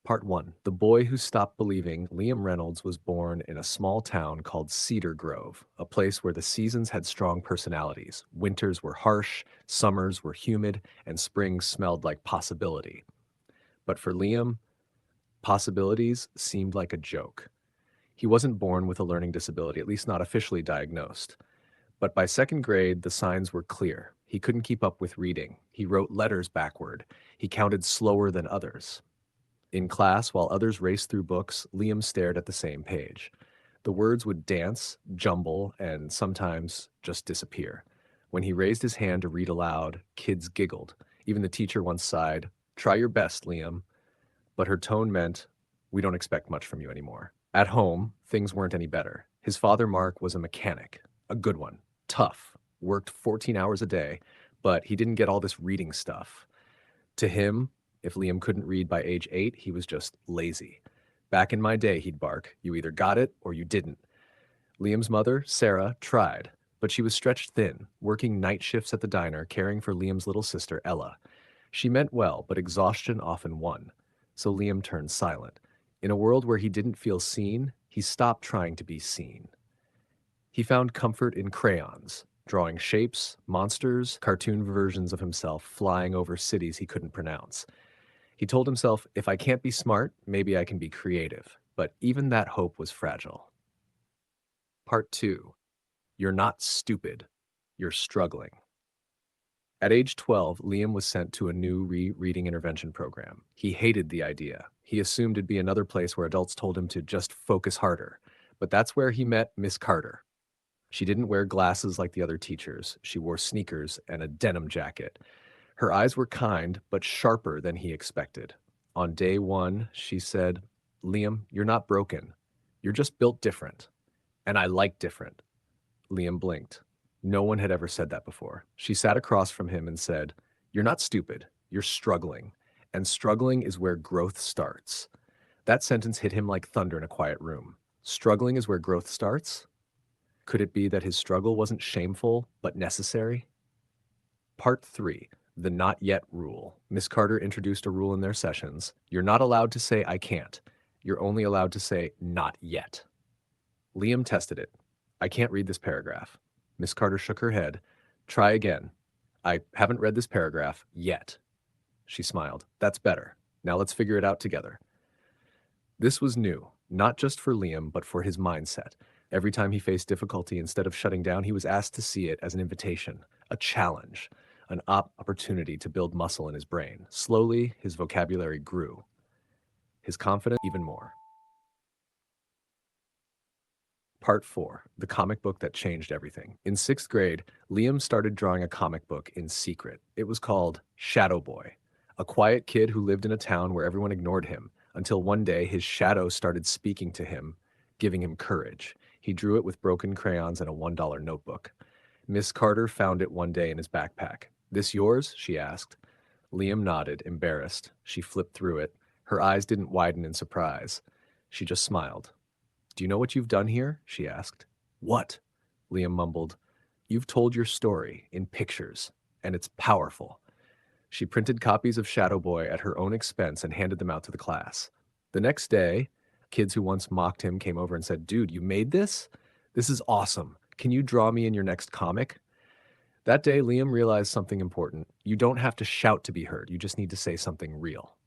Part 1. The Boy Who Stopped Believing. Liam Reynolds was born in a small town called Cedar Grove, a place where the seasons had strong personalities. Winters were harsh, summers were humid, and springs smelled like possibility. But for Liam, possibilities seemed like a joke. He wasn't born with a learning disability, at least not officially diagnosed. But by second grade, the signs were clear. He couldn't keep up with reading. He wrote letters backward. He counted slower than others. In class, while others raced through books, Liam stared at the same page. The words would dance, jumble, and sometimes just disappear. When he raised his hand to read aloud, kids giggled. Even the teacher once sighed, "Try your best, Liam." But her tone meant, "We don't expect much from you anymore." At home, things weren't any better. His father, Mark, was a mechanic, a good one, tough, worked 14 hours a day, but he didn't get all this reading stuff. To him, if Liam couldn't read by age 8, he was just lazy. "Back in my day," he'd bark, "you either got it or you didn't." Liam's mother, Sarah, tried, but she was stretched thin, working night shifts at the diner, caring for Liam's little sister, Ella. She meant well, but exhaustion often won. So Liam turned silent. In a world where he didn't feel seen, he stopped trying to be seen. He found comfort in crayons, drawing shapes, monsters, cartoon versions of himself flying over cities he couldn't pronounce. He told himself, if I can't be smart, maybe I can be creative. But even that hope was fragile. Part 2. You're not stupid. You're struggling. At age 12, Liam was sent to a new reading intervention program. He hated the idea. He assumed it'd be another place where adults told him to just focus harder. But that's where he met Miss Carter. She didn't wear glasses like the other teachers. She wore sneakers and a denim jacket. Her eyes were kind, but sharper than he expected. On day 1, she said, "Liam, you're not broken. You're just built different. And I like different." Liam blinked. No one had ever said that before. She sat across from him and said, "You're not stupid. You're struggling. And struggling is where growth starts." That sentence hit him like thunder in a quiet room. Struggling is where growth starts? Could it be that his struggle wasn't shameful, but necessary? Part 3. The Not Yet Rule. Miss Carter introduced a rule in their sessions. You're not allowed to say, "I can't." You're only allowed to say, "Not yet." Liam tested it. "I can't read this paragraph." Miss Carter shook her head. "Try again." "I haven't read this paragraph yet." She smiled. "That's better. Now let's figure it out together." This was new, not just for Liam, but for his mindset. Every time he faced difficulty, instead of shutting down, he was asked to see it as an invitation, a challenge, an opportunity to build muscle in his brain. Slowly, his vocabulary grew, his confidence even more. Part 4. The Comic Book That Changed Everything. In 6th grade, Liam started drawing a comic book in secret. It was called Shadow Boy, a quiet kid who lived in a town where everyone ignored him, until one day his shadow started speaking to him, giving him courage. He drew it with broken crayons and a $1 notebook. Miss Carter found it one day in his backpack. "This yours?" she asked. Liam nodded, embarrassed. She flipped through it. Her eyes didn't widen in surprise. She just smiled. "Do you know what you've done here?" she asked. "What?" Liam mumbled. "You've told your story in pictures, and it's powerful." She printed copies of Shadow Boy at her own expense and handed them out to the class. The next day, kids who once mocked him came over and said, "Dude, you made this? This is awesome. Can you draw me in your next comic?" That day, Liam realized something important. You don't have to shout to be heard. You just need to say something real.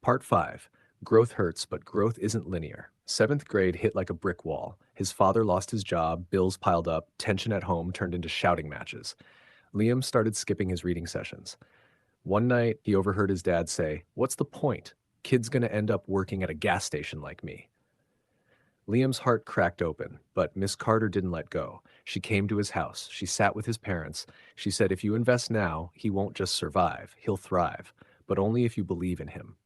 Part 5. Growth hurts, but growth isn't linear. 7th grade hit like a brick wall. His father lost his job, bills piled up, tension at home turned into shouting matches. Liam started skipping his reading sessions. One night, he overheard his dad say, "What's the point? Kid's gonna end up working at a gas station like me." Liam's heart cracked open, but Miss Carter didn't let go. She came to his house. She sat with his parents. She said, "If you invest now, he won't just survive, he'll thrive, but only if you believe in him."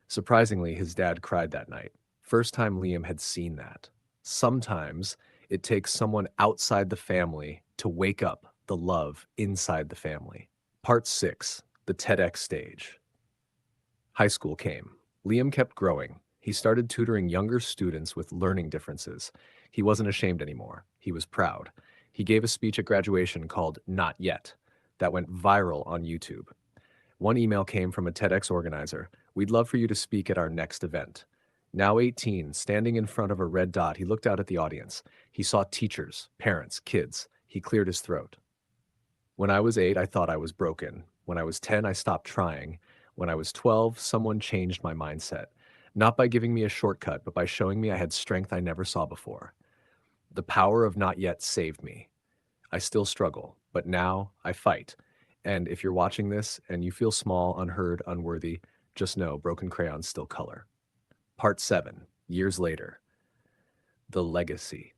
Surprisingly, his dad cried that night. First time Liam had seen that. Sometimes it takes someone outside the family to wake up the love inside the family. Part 6. The TEDx Stage. High school came. Liam kept growing. He started tutoring younger students with learning differences. He wasn't ashamed anymore. He was proud. He gave a speech at graduation called Not Yet. that went viral on YouTube. One email came from a TEDx organizer. We'd love for you to speak at our next event. Now 18, standing in front of a red dot, he looked out at the audience. He saw teachers, parents, kids. He cleared his throat. When I was 8, I thought I was broken. When I was 10, I stopped trying. When I was 12, someone changed my mindset. Not by giving me a shortcut, but by showing me I had strength I never saw before. The power of not yet saved me. I still struggle, but now I fight. And if you're watching this and you feel small, unheard, unworthy, just know broken crayons still color. Part 7, years later. The legacy.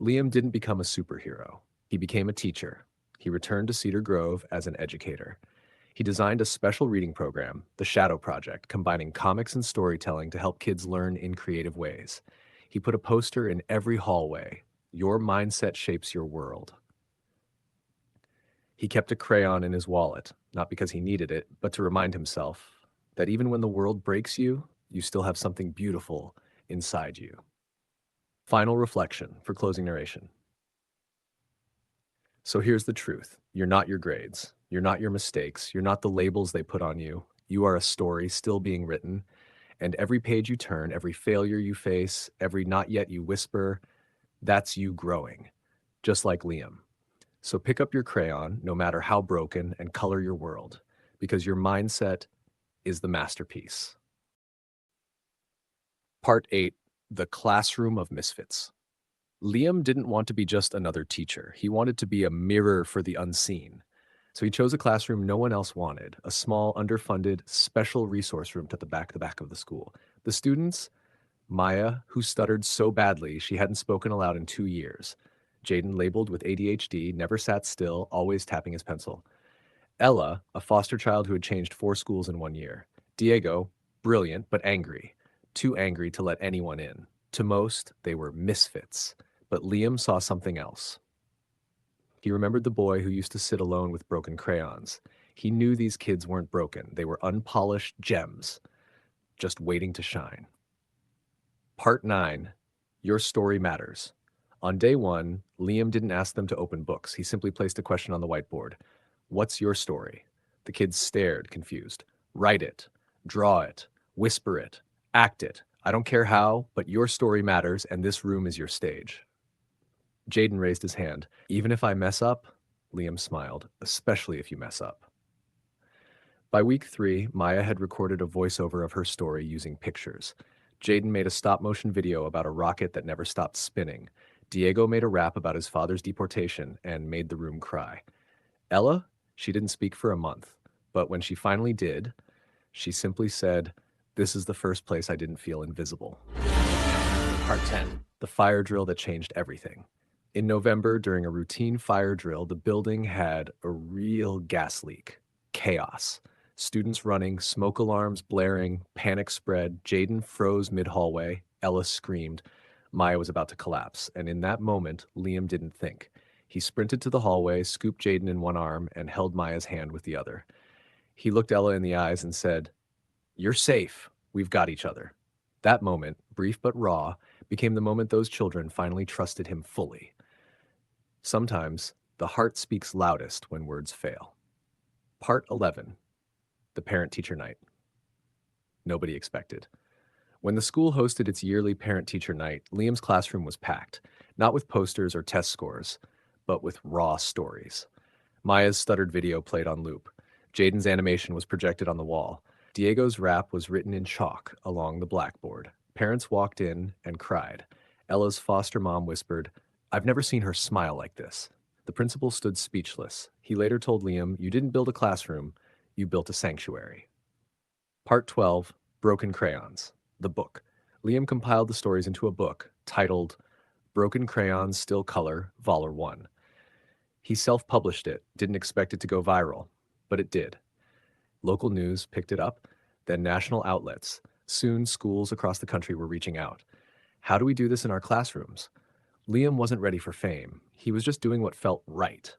Liam didn't become a superhero. He became a teacher. He returned to Cedar Grove as an educator. He designed a special reading program, the Shadow Project, combining comics and storytelling to help kids learn in creative ways. He put a poster in every hallway. Your mindset shapes your world. He kept a crayon in his wallet, not because he needed it, but to remind himself that even when the world breaks you, you still have something beautiful inside you. Final reflection for closing narration. So here's the truth. You're not your grades. You're not your mistakes. You're not the labels they put on you. You are a story still being written. And every page you turn, every failure you face, every not yet you whisper, that's you growing, just like Liam. So pick up your crayon, no matter how broken, and color your world, because your mindset is the masterpiece. Part 8, The Classroom of Misfits. Liam didn't want to be just another teacher. He wanted to be a mirror for the unseen. So he chose a classroom no one else wanted, a small, underfunded, special resource room to the back of the school. The students, Maya, who stuttered so badly she hadn't spoken aloud in 2 years. Jaden, labeled with ADHD, never sat still, always tapping his pencil. Ella, a foster child who had changed 4 schools in 1 year. Diego, brilliant but angry. Too angry to let anyone in. To most, they were misfits. But Liam saw something else. He remembered the boy who used to sit alone with broken crayons. He knew these kids weren't broken. They were unpolished gems, just waiting to shine. Part 9, Your Story Matters. On day 1, Liam didn't ask them to open books. He simply placed a question on the whiteboard. What's your story? The kids stared, confused. Write it, draw it, whisper it, act it. I don't care how, but your story matters, and this room is your stage. Jaden raised his hand. Even if I mess up, Liam smiled, especially if you mess up. By week 3, Maya had recorded a voiceover of her story using pictures. Jaden made a stop-motion video about a rocket that never stopped spinning. Diego made a rap about his father's deportation and made the room cry. Ella, she didn't speak for a month, but when she finally did, she simply said, "This is the first place I didn't feel invisible." Part 10, The Fire Drill That Changed Everything. In November, during a routine fire drill, the building had a real gas leak. Chaos. Students running, smoke alarms blaring, panic spread. Jaden froze mid-hallway. Ella screamed. Maya was about to collapse, and in that moment, Liam didn't think. He sprinted to the hallway, scooped Jaden in one arm, and held Maya's hand with the other. He looked Ella in the eyes and said, "You're safe. We've got each other." That moment, brief but raw, became the moment those children finally trusted him fully. Sometimes, the heart speaks loudest when words fail. Part 11, The Parent-Teacher Night. Nobody expected. When the school hosted its yearly parent-teacher night, Liam's classroom was packed, not with posters or test scores, but with raw stories. Maya's stuttered video played on loop. Jaden's animation was projected on the wall. Diego's rap was written in chalk along the blackboard. Parents walked in and cried. Ella's foster mom whispered, "I've never seen her smile like this." The principal stood speechless. He later told Liam, "You didn't build a classroom, you built a sanctuary." Part 12, Broken Crayons, the book. Liam compiled the stories into a book titled Broken Crayons Still Color, Vol. 1. He self-published it, didn't expect it to go viral, but it did. Local news picked it up, then national outlets. Soon, schools across the country were reaching out. How do we do this in our classrooms? Liam wasn't ready for fame. He was just doing what felt right.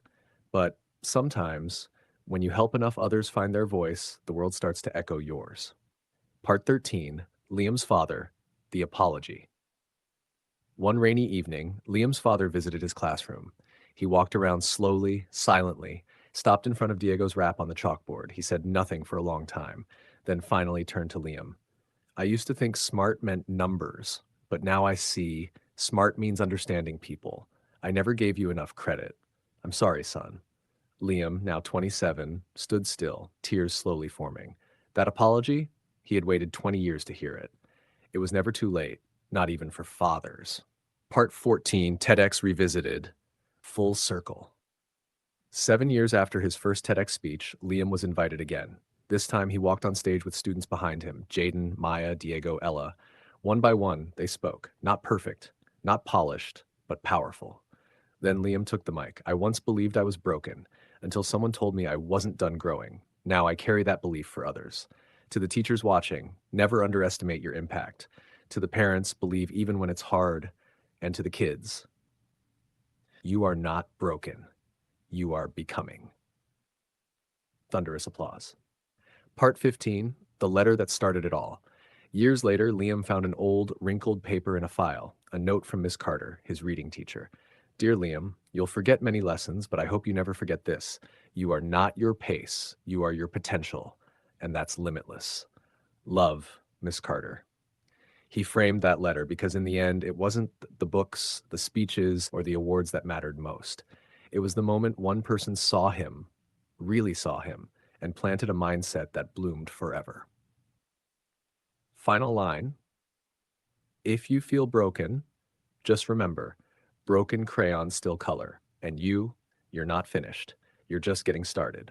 But sometimes, when you help enough others find their voice, the world starts to echo yours. Part 13, Liam's Father, The Apology. One rainy evening, Liam's father visited his classroom. He walked around slowly, silently, Stopped in front of Diego's rap on the chalkboard. He said nothing for a long time, then finally turned to Liam. I used to think smart meant numbers, but now I see smart means understanding people. I never gave you enough credit. I'm sorry, son. Liam, now 27, stood still, tears slowly forming. That apology? He had waited 20 years to hear it. It was never too late, not even for fathers. Part 14, TEDx Revisited. Full Circle. 7 years after his first TEDx speech, Liam was invited again. This time he walked on stage with students behind him, Jaden, Maya, Diego, Ella. One by one, they spoke. Not perfect, not polished, but powerful. Then Liam took the mic. I once believed I was broken, until someone told me I wasn't done growing. Now I carry that belief for others. To the teachers watching, never underestimate your impact. To the parents, believe even when it's hard. And to the kids, you are not broken. You are becoming. Thunderous applause. Part 15, The Letter That Started It All. Years later, Liam found an old, wrinkled paper in a file, a note from Miss Carter, his reading teacher. Dear Liam, you'll forget many lessons, but I hope you never forget this. You are not your pace, you are your potential, and that's limitless. Love, Miss Carter. He framed that letter because in the end, it wasn't the books, the speeches, or the awards that mattered most. It was the moment one person saw him, really saw him, and planted a mindset that bloomed forever. Final line. If you feel broken, just remember, broken crayons still color, and you're not finished. You're just getting started.